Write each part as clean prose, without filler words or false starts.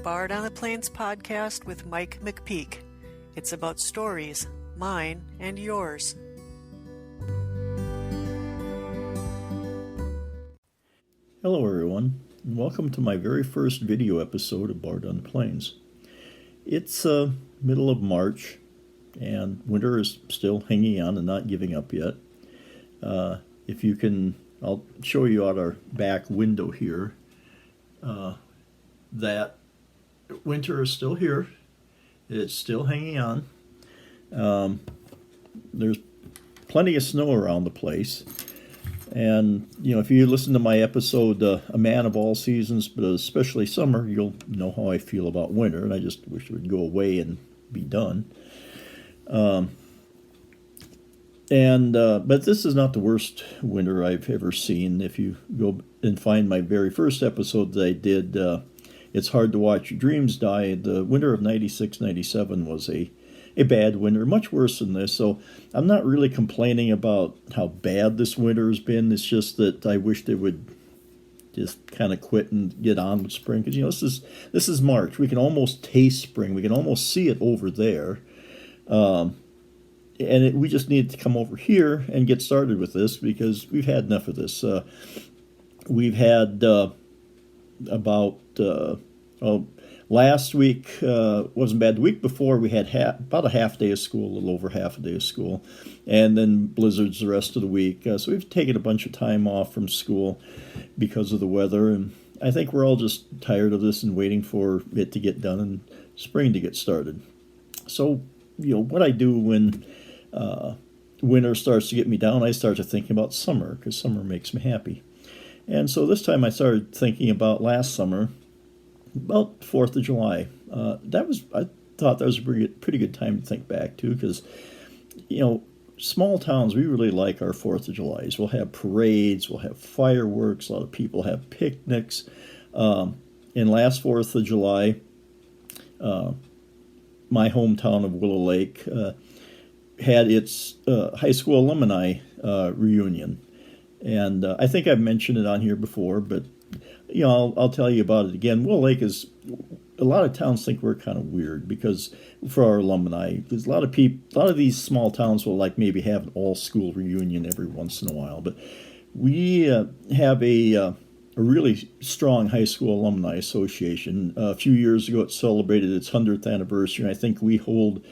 Bard on the Plains podcast with Mike McPeak. It's about stories, mine and yours. Hello everyone, and welcome to my very first video episode of Bard on the Plains. It's middle of March, and winter is still hanging on and not giving up yet. If you can, I'll show you out our back window here that winter is still here. It's still hanging on. There's plenty of snow around the place. And, you know, if you listen to my episode, A Man of All Seasons, but especially summer, you'll know how I feel about winter, and I just wish it would go away and be done. But this is not the worst winter I've ever seen. If you go and find my very first episode that I did, It's Hard to Watch Your Dreams Die, the winter of 96, 97 was a bad winter, much worse than this. So I'm not really complaining about how bad this winter has been. It's just that I wish they would just kind of quit and get on with spring. Because, you know, this is March. We can almost taste spring. We can almost see it over there. We just need to come over here and get started with this because we've had enough of this. We've had last week wasn't bad. The week before we had about a half day of school, a little over half a day of school, and then blizzards the rest of the week. So we've taken a bunch of time off from school because of the weather, and I think we're all just tired of this and waiting for it to get done and spring to get started. So, you know, what I do when winter starts to get me down, I start to think about summer because summer makes me happy. And so this time I started thinking about last summer, about 4th of July. I thought that was a pretty good time to think back to because, you know, small towns, we really like our 4th of Julys. We'll have parades, we'll have fireworks, a lot of people have picnics. And last 4th of July, my hometown of Willow Lake had its high school alumni reunion. And I think I've mentioned it on here before, but you know, I'll tell you about it again. Willow Lake is, a lot of towns think we're kind of weird because for our alumni, there's a lot of these small towns will like maybe have an all-school reunion every once in a while. But we have a really strong high school alumni association. A few years ago, it celebrated its 100th anniversary, and I think we hold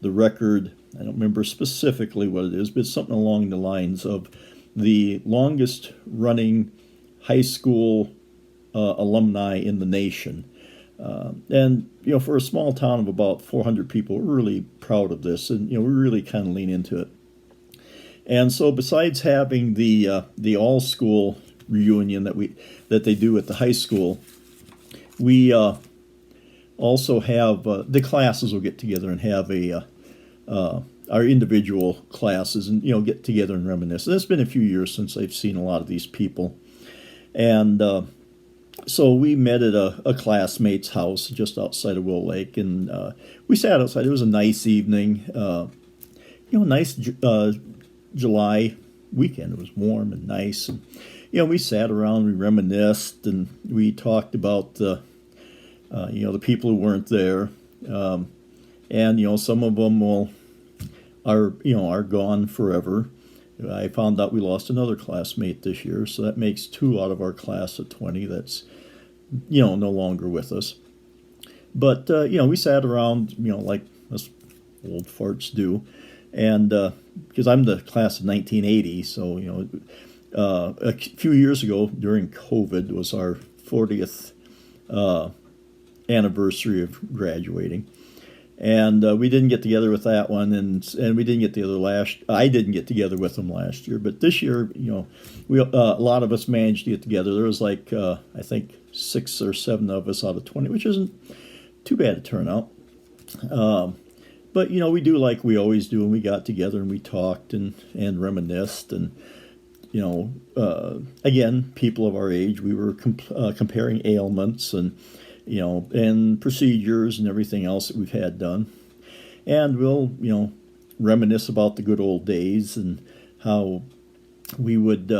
the record. I don't remember specifically what it is, but it's something along the lines of the longest running high school alumni in the nation. And, you know, for a small town of about 400 people, we're really proud of this. And, you know, we really kind of lean into it. And so besides having the all-school reunion that they do at the high school, we also have the classes will get together and have our individual classes and, you know, get together and reminisce. And it's been a few years since I've seen a lot of these people. And so we met at a classmate's house just outside of Willow Lake, and we sat outside. It was a nice evening, nice July weekend. It was warm and nice, and you know, we sat around, we reminisced, and we talked about the people who weren't there, and you know, some of them are gone forever. I found out we lost another classmate this year, so that makes 2 out of our class of 20 that's, you know, no longer with us. But, we sat around, you know, like us old farts do, and because I'm the class of 1980, so, you know, a few years ago during COVID was our 40th anniversary of graduating. And we didn't get together with that one, and we didn't get together I didn't get together with them last year, but this year, you know, a lot of us managed to get together. There was like I think 6 or 7 of us out of 20, which isn't too bad a turnout. But you know, we do like we always do, and we got together and we talked and reminisced, and you know, again, people of our age, we were comparing ailments and, you know, and procedures and everything else that we've had done. And we'll, you know, reminisce about the good old days and how we would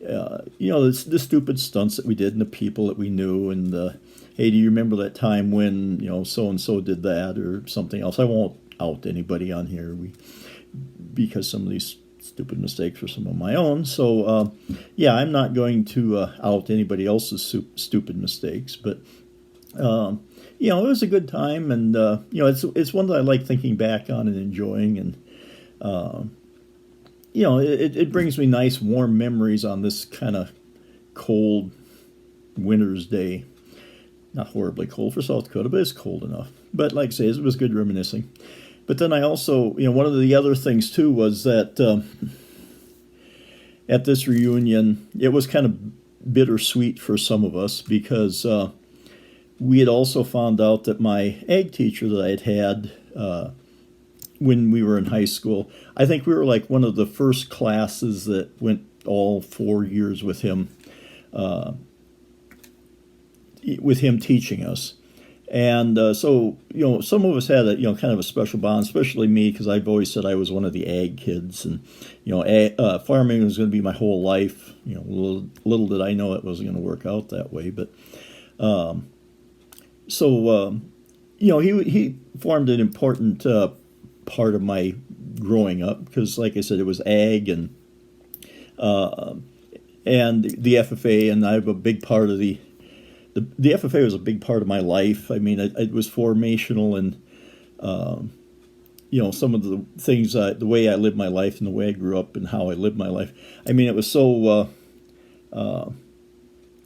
the stupid stunts that we did and the people that we knew and hey, do you remember that time when so and so did that or something else? I won't out anybody on here because some of these stupid mistakes were some of my own. So yeah, I'm not going to out anybody else's stupid mistakes, but it was a good time, and it's one that I like thinking back on and enjoying, and it brings me nice warm memories on this kind of cold winter's day. Not horribly cold for South Dakota, but it's cold enough. But like I say, it was good reminiscing. But then I also, one of the other things too was that at this reunion, it was kind of bittersweet for some of us because we had also found out that my ag teacher that I had when we were in high school, I think we were like one of the first classes that went all 4 years with him teaching us. And so, some of us had a, kind of a special bond, especially me, because I've always said I was one of the ag kids. And, farming was going to be my whole life. Little did I know it wasn't going to work out that way. But he formed an important part of my growing up because, like I said, it was ag and the FFA, and I have a big part of the FFA was a big part of my life. I mean, it was formational and, some of the things, the way I lived my life and the way I grew up and how I lived my life. I mean, it was so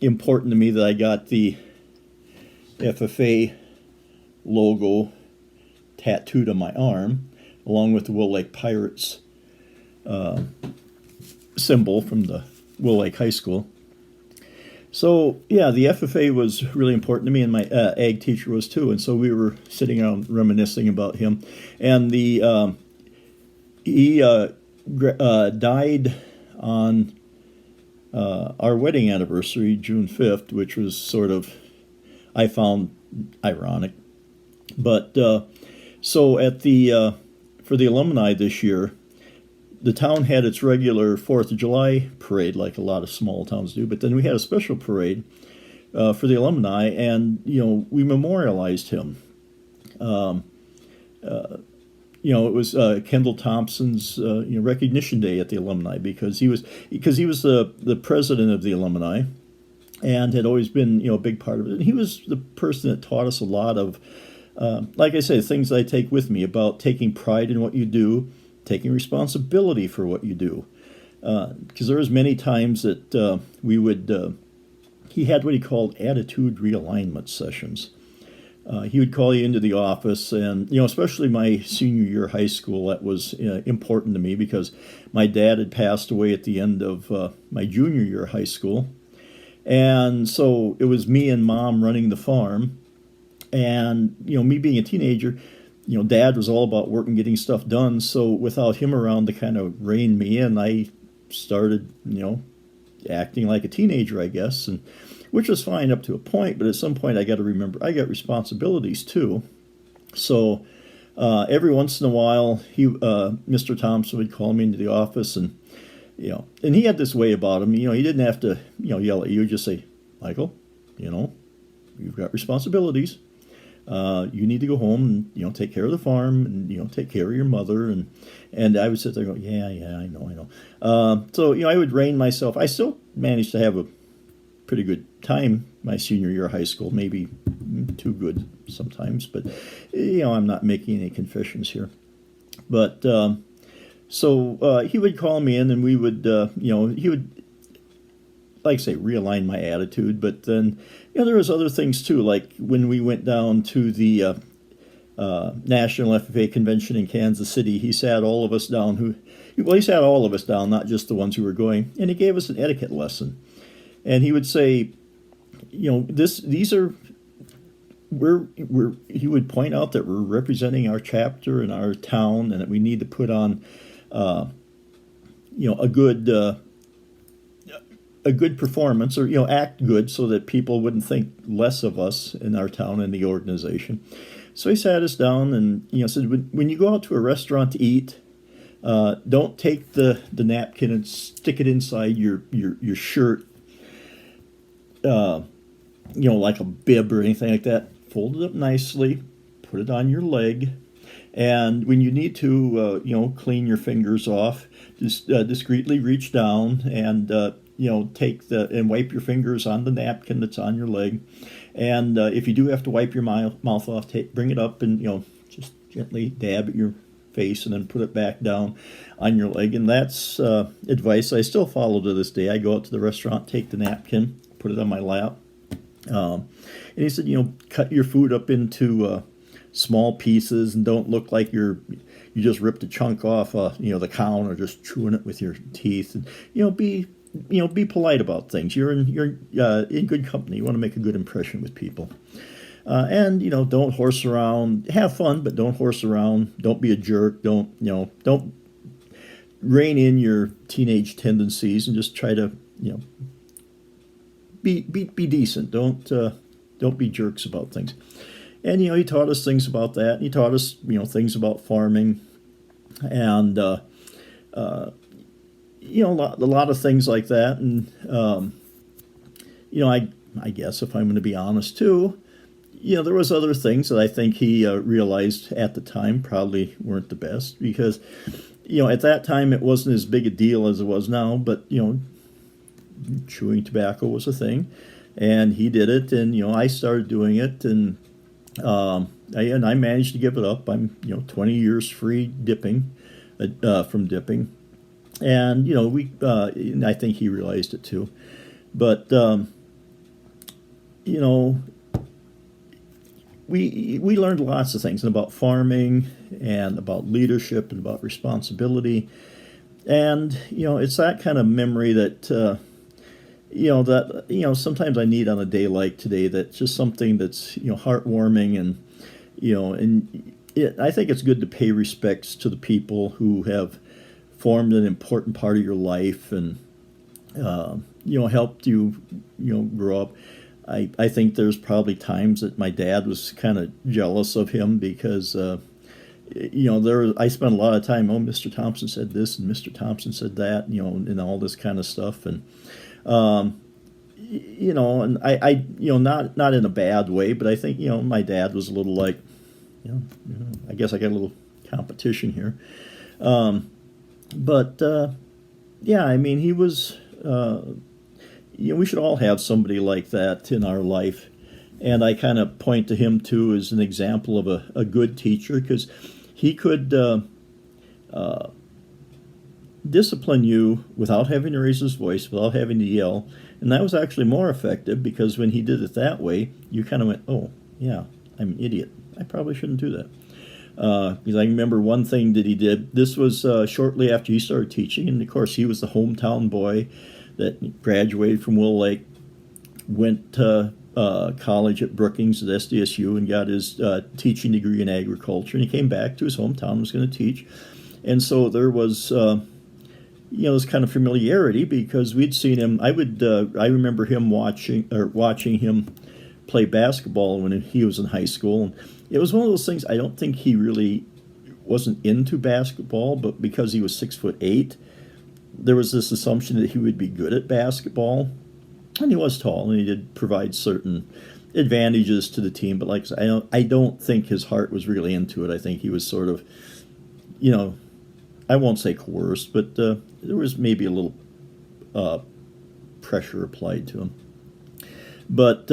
important to me that I got the FFA logo tattooed on my arm, along with the Will Lake Pirates symbol from the Will Lake High School. So, yeah, the FFA was really important to me, and my ag teacher was too. And so we were sitting around reminiscing about him. And he died on our wedding anniversary, June 5th, which was sort of, I found ironic. But so at for the alumni this year, the town had its regular 4th of July parade, like a lot of small towns do, but then we had a special parade for the alumni, and, we memorialized him. It was Kendall Thompson's recognition day at the alumni because he was the president of the alumni and had always been, a big part of it. And he was the person that taught us a lot of, like I say, things I take with me about taking pride in what you do, taking responsibility for what you do. Because there was many times that we would, he had what he called attitude realignment sessions. He would call you into the office, and, especially my senior year of high school, that was important to me because my dad had passed away at the end of my junior year of high school. And so it was me and Mom running the farm. And, me being a teenager, Dad was all about work and getting stuff done. So without him around to kind of rein me in, I started, acting like a teenager, I guess, and which was fine up to a point. But at some point, I got to remember I got responsibilities too. So every once in a while, Mr. Thompson would call me into the office, and and he had this way about him. He didn't have to yell at you. Just say, Michael, you've got responsibilities. You need to go home and take care of the farm and take care of your mother, and I would sit there and go, yeah, I know. So I would rein myself. I still managed to have a pretty good time my senior year of high school, maybe too good sometimes, but I'm not making any confessions here. But so he would call me in, and we would he would, like I say, realign my attitude. But then, there was other things too, like when we went down to the National FFA Convention in Kansas City, he sat all of us down he sat all of us down, not just the ones who were going, and he gave us an etiquette lesson. And he would say, he would point out that we're representing our chapter and our town, and that we need to put on, a good performance, or act good, so that people wouldn't think less of us in our town and the organization. So he sat us down and said, when you go out to a restaurant to eat, Don't take the napkin and stick it inside your shirt, like a bib or anything like that. Fold it up nicely, put it on your leg, and when you need to, clean your fingers off, just discreetly reach down and take and wipe your fingers on the napkin that's on your leg. And if you do have to wipe your mouth off, bring it up and just gently dab at your face and then put it back down on your leg. And that's advice I still follow to this day. I go out to the restaurant, take the napkin, put it on my lap. And he said, cut your food up into small pieces and don't look like you just ripped a chunk off the cow or just chewing it with your teeth. And be polite about things. You're in good company. You want to make a good impression with people. And don't horse around. Have fun, but don't horse around. Don't be a jerk. Don't rein in your teenage tendencies and just try to be decent. Don't be jerks about things. And he taught us things about that. He taught us things about farming, and a lot of things like that. And I guess if I'm going to be honest too, there was other things that I think he realized at the time probably weren't the best, because at that time it wasn't as big a deal as it was now. But chewing tobacco was a thing, and he did it, and I started doing it, and I managed to give it up. I'm 20 years free from dipping, and and I think he realized it too. But we learned lots of things about farming and about leadership and about responsibility, and it's that kind of memory that sometimes I need on a day like today. That's just something that's heartwarming, and I think it's good to pay respects to the people who have formed an important part of your life and helped you grow up. I think there's probably times that my dad was kind of jealous of him because I spent a lot of time. Oh, Mr. Thompson said this and Mr. Thompson said that, and all this kind of stuff, and and I not in a bad way, but I think my dad was a little like, I guess I got a little competition here, but yeah, I mean he was. We should all have somebody like that in our life. And I kind of point to him, too, as an example of a good teacher, because he could discipline you without having to raise his voice, without having to yell. And that was actually more effective, because when he did it that way, you kind of went, oh, yeah, I'm an idiot. I probably shouldn't do that. Because I remember one thing that he did. This was shortly after he started teaching. And, of course, he was the hometown boy that graduated from Willow Lake, went to college at Brookings at SDSU and got his teaching degree in agriculture. And he came back to his hometown and was going to teach. And so there was, this kind of familiarity, because we'd seen him. I remember him watching him play basketball when he was in high school. And it was one of those things. I don't think he really wasn't into basketball, but because he was 6'8", there was this assumption that he would be good at basketball, and he was tall, and he did provide certain advantages to the team. But like I said, I don't think his heart was really into it. I think he was sort of, I won't say coerced, but there was maybe a little pressure applied to him. But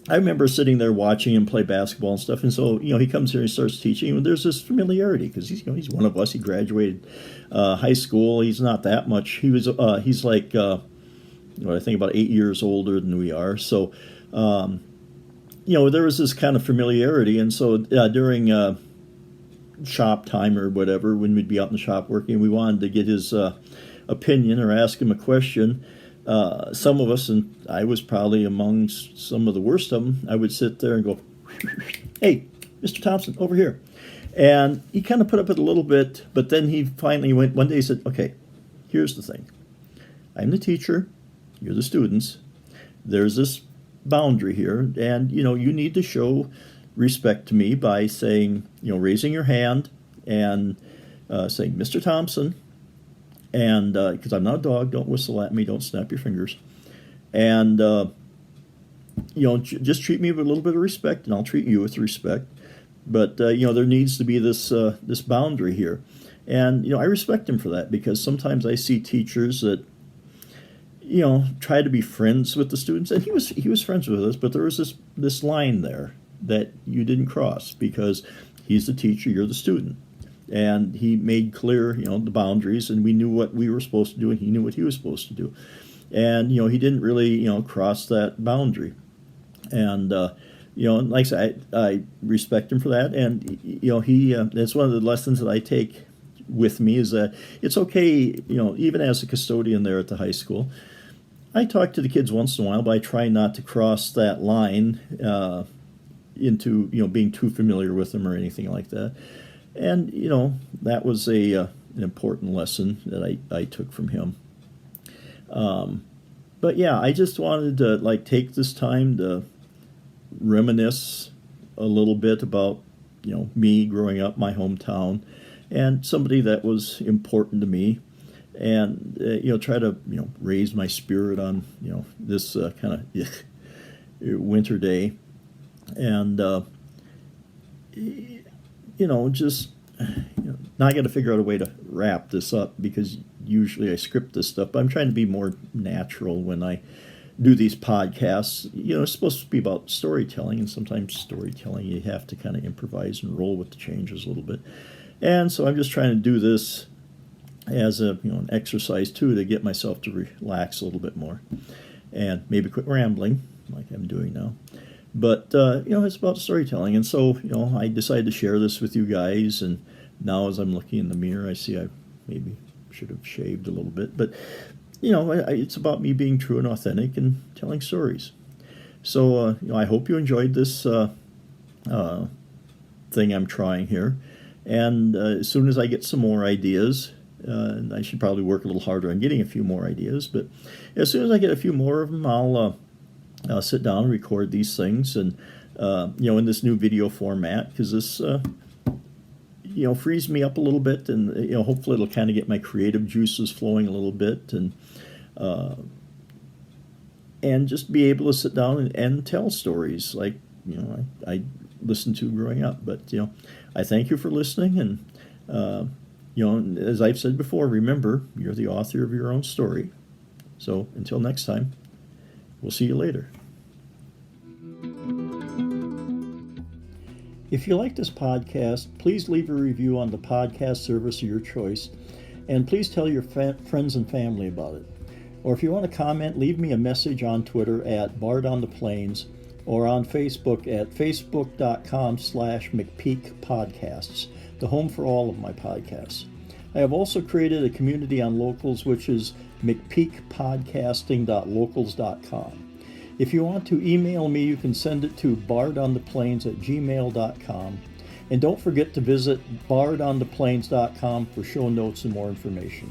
I remember sitting there watching him play basketball and stuff, and so he comes here and starts teaching, and there's this familiarity because he's one of us. He graduated high school. He's not that much. He's like I think about 8 years older than we are. So there was this kind of familiarity, and so during shop time or whatever, when we'd be out in the shop working, we wanted to get his opinion or ask him a question. Some of us, and I was probably among some of the worst of them, I would sit there and go, hey, Mr. Thompson, over here. And he kind of put up with it a little bit, but then he finally went, one day he said, okay, here's the thing. I'm the teacher, you're the students. There's this boundary here, and, you need to show respect to me by saying, raising your hand and, saying, "Mr. Thompson," and because I'm not a dog, don't whistle at me, don't snap your fingers, and just treat me with a little bit of respect, and I'll treat you with respect. But there needs to be this boundary here, and I respect him for that, because sometimes I see teachers that try to be friends with the students, and he was friends with us, but there was this line there that you didn't cross, because he's the teacher, you're the student. And he made clear, the boundaries, and we knew what we were supposed to do, and he knew what he was supposed to do. And, he didn't really, cross that boundary. And, and like I said, I respect him for that. And, that's one of the lessons that I take with me, is that it's okay, even as a custodian there at the high school, I talk to the kids once in a while, but I try not to cross that line into, being too familiar with them or anything like that. And, that was an important lesson that I took from him. But yeah, I just wanted to take this time to reminisce a little bit about, me growing up, my hometown, and somebody that was important to me, and, try to, raise my spirit on, this kind of winter day. And, just now I got to figure out a way to wrap this up, because usually I script this stuff, but I'm trying to be more natural when I do these podcasts. It's supposed to be about storytelling, and sometimes storytelling you have to kind of improvise and roll with the changes a little bit. And so I'm just trying to do this as an exercise too, to get myself to relax a little bit more, and maybe quit rambling like I'm doing now. But, it's about storytelling. And so, I decided to share this with you guys. And now as I'm looking in the mirror, I see I maybe should have shaved a little bit. But, it's about me being true and authentic and telling stories. So, I hope you enjoyed this thing I'm trying here. And as soon as I get some more ideas, and I should probably work a little harder on getting a few more ideas, but as soon as I get a few more of them, I'll sit down and record these things, and in this new video format, because this frees me up a little bit, and hopefully it'll kind of get my creative juices flowing a little bit, and just be able to sit down and tell stories like I listened to growing up. But I thank you for listening, and as I've said before, remember, you're the author of your own story. So until next time, we'll see you later. If you like this podcast, please leave a review on the podcast service of your choice, and please tell your friends and family about it. Or if you want to comment, leave me a message on Twitter at BardOnThePlains, or on Facebook at facebook.com/McPeakPodcasts, the home for all of my podcasts. I have also created a community on Locals, which is mcpeakpodcasting.locals.com. If you want to email me, you can send it to bardontheplains@gmail.com. And don't forget to visit bardontheplains.com for show notes and more information.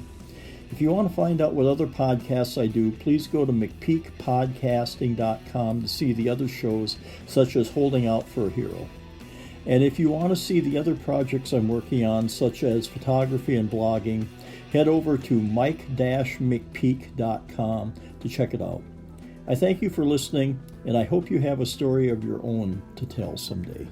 If you want to find out what other podcasts I do, please go to mcpeakpodcasting.com to see the other shows, such as Holding Out for a Hero. And if you want to see the other projects I'm working on, such as photography and blogging, head over to mike-mcpeak.com to check it out. I thank you for listening, and I hope you have a story of your own to tell someday.